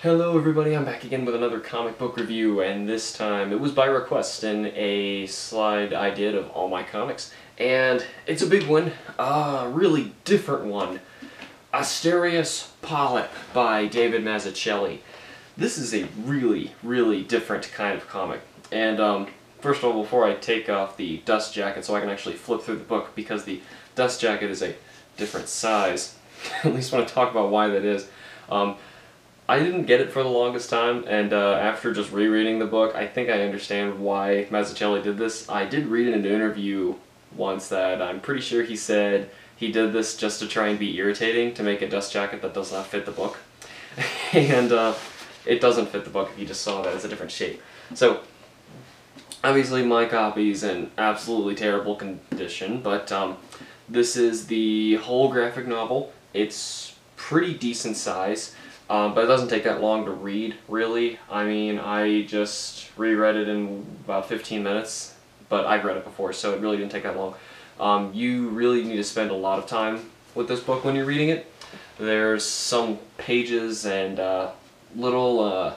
Hello everybody, I'm back again with another comic book review, and this time it was by request in a slide I did of all my comics. And it's a big one, a really different one. Asterios Polyp by David Mazzucchelli. This is a really different kind of comic. And first of all, before I take off the dust jacket so I can actually flip through the book, because the dust jacket is a different size, at least want to talk about why that is. I didn't get it for the longest time, and after just rereading the book, I think I understand why Mazzucchelli did this. I did read in an interview once that I'm pretty sure he said he did this just to try and be irritating, to make a dust jacket that does not fit the book. And it doesn't fit the book if you just saw that. It's a different shape. So, obviously my copy's in absolutely terrible condition, but this is the whole graphic novel. It's pretty decent size. But it doesn't take that long to read, really. I mean, I just reread it in about 15 minutes, but I've read it before, so it really didn't take that long. You really need to spend a lot of time with this book when you're reading it. There's some pages and little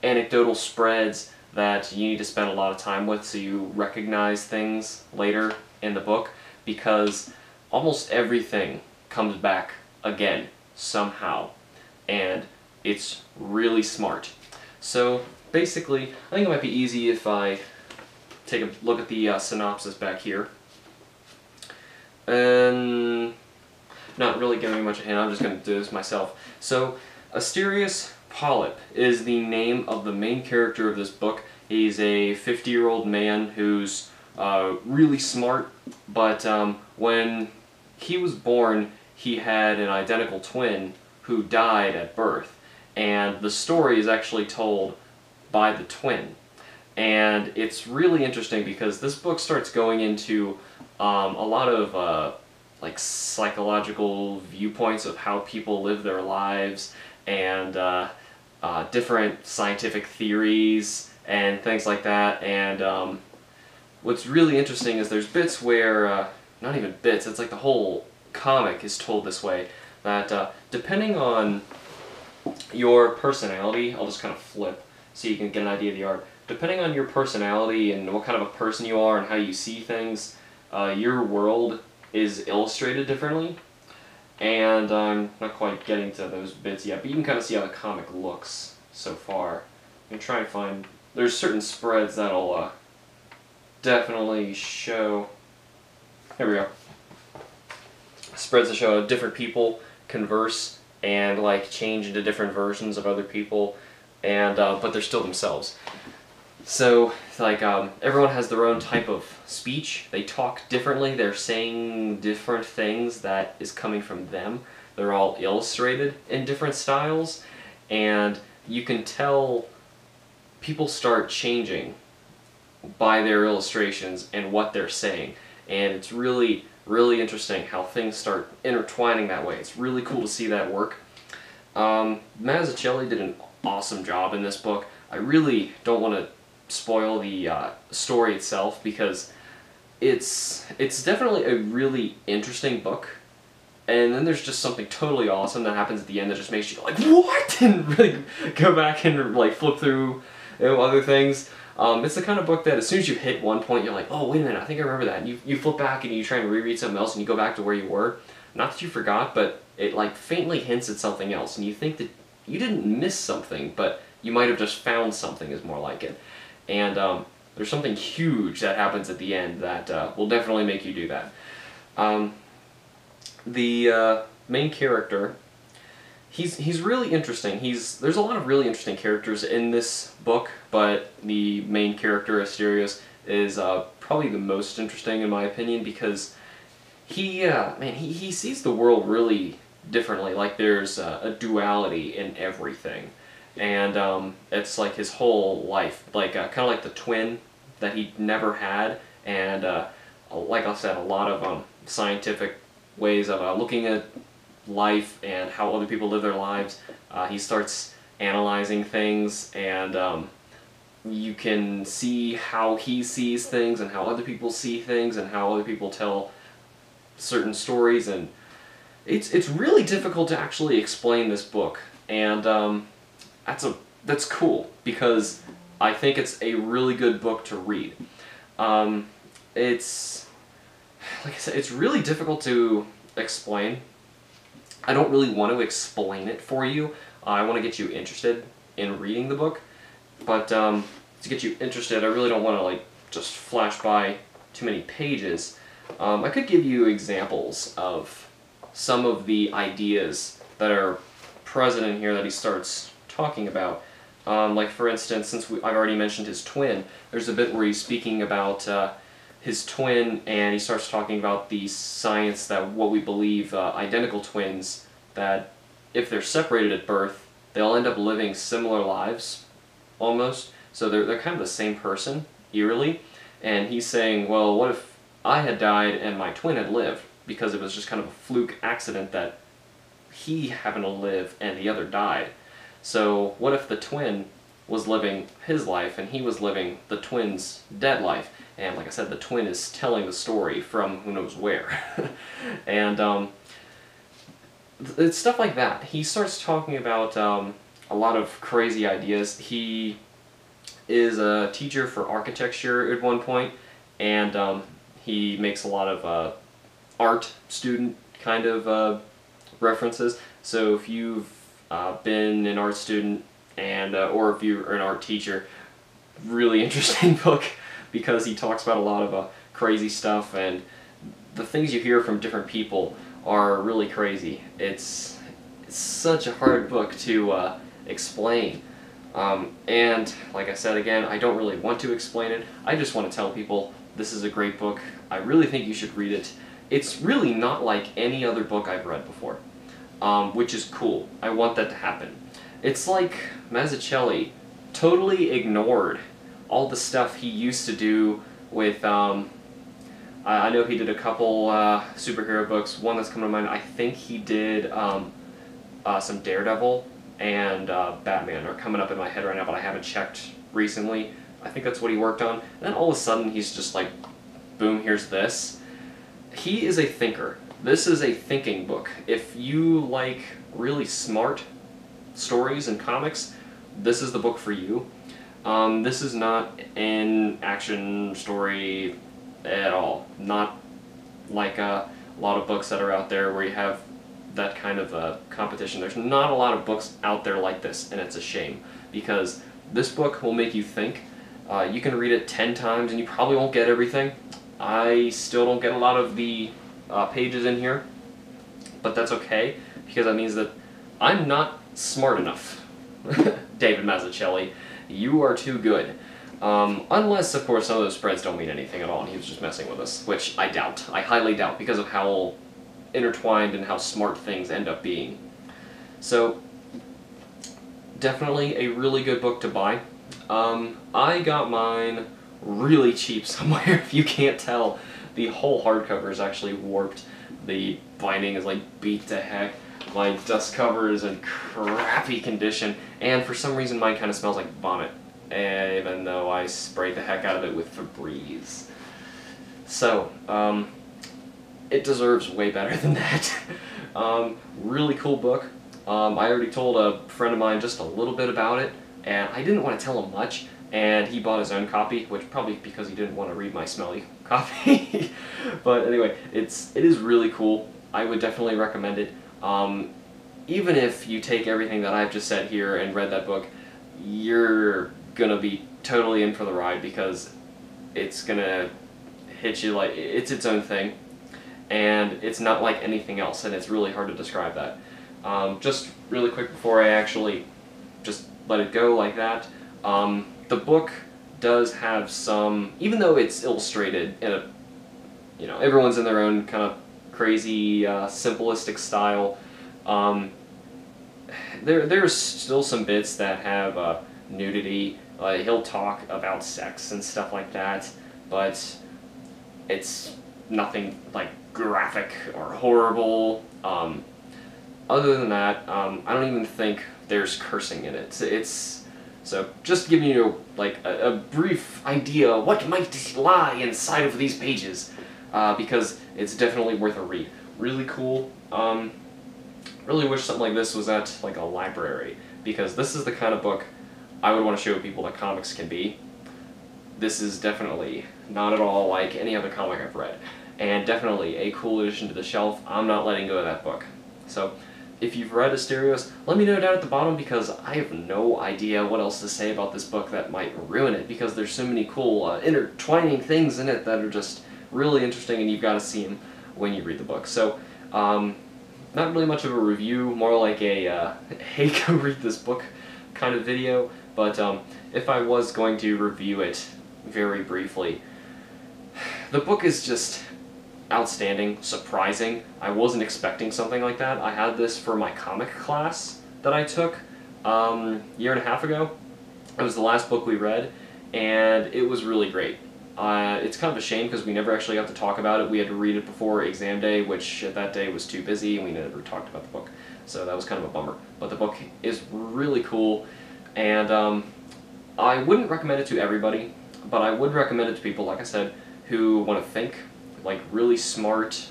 anecdotal spreads that you need to spend a lot of time with so you recognize things later in the book, because almost everything comes back again, somehow. And it's really smart. So basically, I think it might be easy if I take a look at the synopsis back here. And not really giving much a hint, I'm just going to do this myself. So, Asterios Polyp is the name of the main character of this book. He's a 50-year-old man who's really smart, but when he was born, he had an identical twin who died at birth, and the story is actually told by the twin. And it's really interesting because this book starts going into a lot of like psychological viewpoints of how people live their lives, and different scientific theories and things like that. And what's really interesting is there's bits where, not even bits, it's like the whole comic is told this way, that depending on your personality, I'll just kind of flip so you can get an idea of the art. Depending on your personality and what kind of a person you are and how you see things, your world is illustrated differently. And I'm not quite getting to those bits yet, but you can kind of see how the comic looks so far. You can try and find... There's certain spreads that'll definitely show... Here we go. Spreads that show different people converse and like change into different versions of other people, and but they're still themselves. So like everyone has their own type of speech. They talk differently. They're saying different things that is coming from them. They're all illustrated in different styles, and you can tell people start changing by their illustrations and what they're saying, and it's really interesting how things start intertwining that way. It's really cool to see that work. Mazzucchelli did an awesome job in this book. I really don't want to spoil the story itself, because it's definitely a really interesting book, and then there's just something totally awesome that happens at the end that just makes you go like, what? And really go back and like flip through, you know, other things. It's the kind of book that as soon as you hit one point, you're like, oh, wait a minute, I think I remember that. And you flip back and you try and reread something else and you go back to where you were. Not that you forgot, but it like faintly hints at something else. And you think that you didn't miss something, but you might have just found something is more like it. And there's something huge that happens at the end that will definitely make you do that. The main character... He's really interesting. There's a lot of really interesting characters in this book, but the main character, Asterios, is probably the most interesting in my opinion, because he sees the world really differently. Like there's a duality in everything, and it's like his whole life, like kind of like the twin that he never had, and like I said, a lot of scientific ways of looking at life and how other people live their lives. He starts analyzing things, and you can see how he sees things and how other people see things and how other people tell certain stories, and it's really difficult to actually explain this book. And that's cool, because I think it's a really good book to read. It's, like I said, it's really difficult to explain. I don't really want to explain it for you. I want to get you interested in reading the book, but to get you interested, I really don't want to like just flash by too many pages. I could give you examples of some of the ideas that are present in here that he starts talking about. Like for instance, since I've already mentioned his twin, there's a bit where he's speaking about his twin, and he starts talking about the science that what we believe identical twins, that if they're separated at birth, they'll end up living similar lives, almost. So they're kind of the same person, eerily. And he's saying, well, what if I had died and my twin had lived, because it was just kind of a fluke accident that he happened to live and the other died. So what if the twin was living his life and he was living the twin's dead life? And like I said, the twin is telling the story from who knows where. And it's stuff like that. He starts talking about a lot of crazy ideas. He is a teacher for architecture at one point, and he makes a lot of art student kind of references. So if you've been an art student, and or if you're an art teacher, really interesting book, because he talks about a lot of crazy stuff, and the things you hear from different people are really crazy. It's such a hard book to explain. And like I said again, I don't really want to explain it. I just want to tell people this is a great book. I really think you should read it. It's really not like any other book I've read before, which is cool. I want that to happen. It's like Mazzucchelli totally ignored all the stuff he used to do with, I know he did a couple superhero books. One that's coming to mind, I think he did some Daredevil and Batman are coming up in my head right now, but I haven't checked recently. I think that's what he worked on. And then all of a sudden he's just like, boom, here's this. He is a thinker. This is a thinking book. If you like really smart stories and comics, this is the book for you. This is not an action story at all. Not like a lot of books that are out there where you have that kind of competition. There's not a lot of books out there like this, and it's a shame, because this book will make you think. You can read it 10 times and you probably won't get everything. I still don't get a lot of the pages in here, but that's okay, because that means that I'm not smart enough. David Mazzucchelli, you are too good. Unless, of course, some of those spreads don't mean anything at all, and he was just messing with us, which I doubt. I highly doubt, because of how intertwined and how smart things end up being. So, definitely a really good book to buy. I got mine really cheap somewhere, if you can't tell. The whole hardcover is actually warped. The binding is like beat to heck. My dust cover is in crappy condition, and for some reason mine kind of smells like vomit, even though I sprayed the heck out of it with Febreze. So, it deserves way better than that. Really cool book. I already told a friend of mine just a little bit about it, and I didn't want to tell him much, and he bought his own copy, which probably because he didn't want to read my smelly copy. But anyway, it is really cool. I would definitely recommend it. Even if you take everything that I've just said here and read that book, you're gonna be totally in for the ride, because it's gonna hit you like it's its own thing, and it's not like anything else, and it's really hard to describe that. Just really quick before I actually just let it go like that, the book does have some, even though it's illustrated in a, you know, everyone's in their own kind of crazy, simplistic style, there's still some bits that have nudity. He'll talk about sex and stuff like that, but it's nothing like graphic or horrible. Other than that, I don't even think there's cursing in it. So just giving you like a brief idea what might lie inside of these pages, because it's definitely worth a read. Really cool. Really wish something like this was at like a library. because this is the kind of book I would want to show people that comics can be. This is definitely not at all like any other comic I've read, and definitely a cool addition to the shelf. I'm not letting go of that book. So if you've read Asterios, let me know down at the bottom, because I have no idea what else to say about this book that might ruin it, because there's so many cool intertwining things in it that are just really interesting, and you've got to see them when you read the book. So not really much of a review, more like a hey, go read this book kind of video, but if I was going to review it very briefly, the book is just outstanding, surprising. I wasn't expecting something like that. I had this for my comic class that I took a year and a half ago. It was the last book we read, and it was really great. It's kind of a shame because we never actually got to talk about it. We had to read it before exam day, which that day was too busy, and we never talked about the book. So that was kind of a bummer. But the book is really cool, and I wouldn't recommend it to everybody, but I would recommend it to people, like I said, who want to think, like really smart,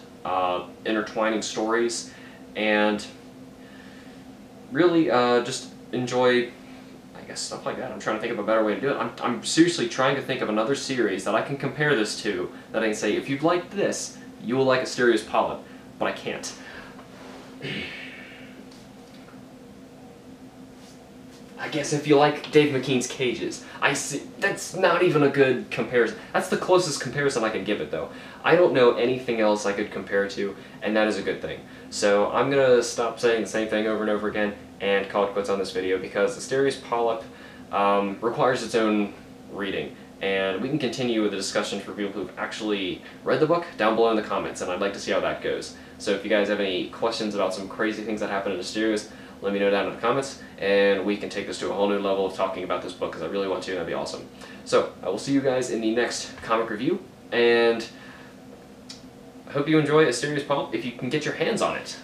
intertwining stories, and really just enjoy, I guess, stuff like that. I'm trying to think of a better way to do it. I'm seriously trying to think of another series that I can compare this to, that I can say, if you've liked this, you will like Asterios Polyp, but I can't. I guess if you like Dave McKean's Cages. I see, that's not even a good comparison. That's the closest comparison I could give it, though. I don't know anything else I could compare it to, and that is a good thing. So I'm gonna stop saying the same thing over and over again and call it quits on this video, because Asterios Polyp requires its own reading, and we can continue with the discussion for people who've actually read the book down below in the comments, and I'd like to see how that goes. So if you guys have any questions about some crazy things that happen in Asterios, let me know down in the comments, and we can take this to a whole new level of talking about this book, because I really want to, and that'd be awesome. So, I will see you guys in the next comic review, and I hope you enjoy Asterios Polyp if you can get your hands on it.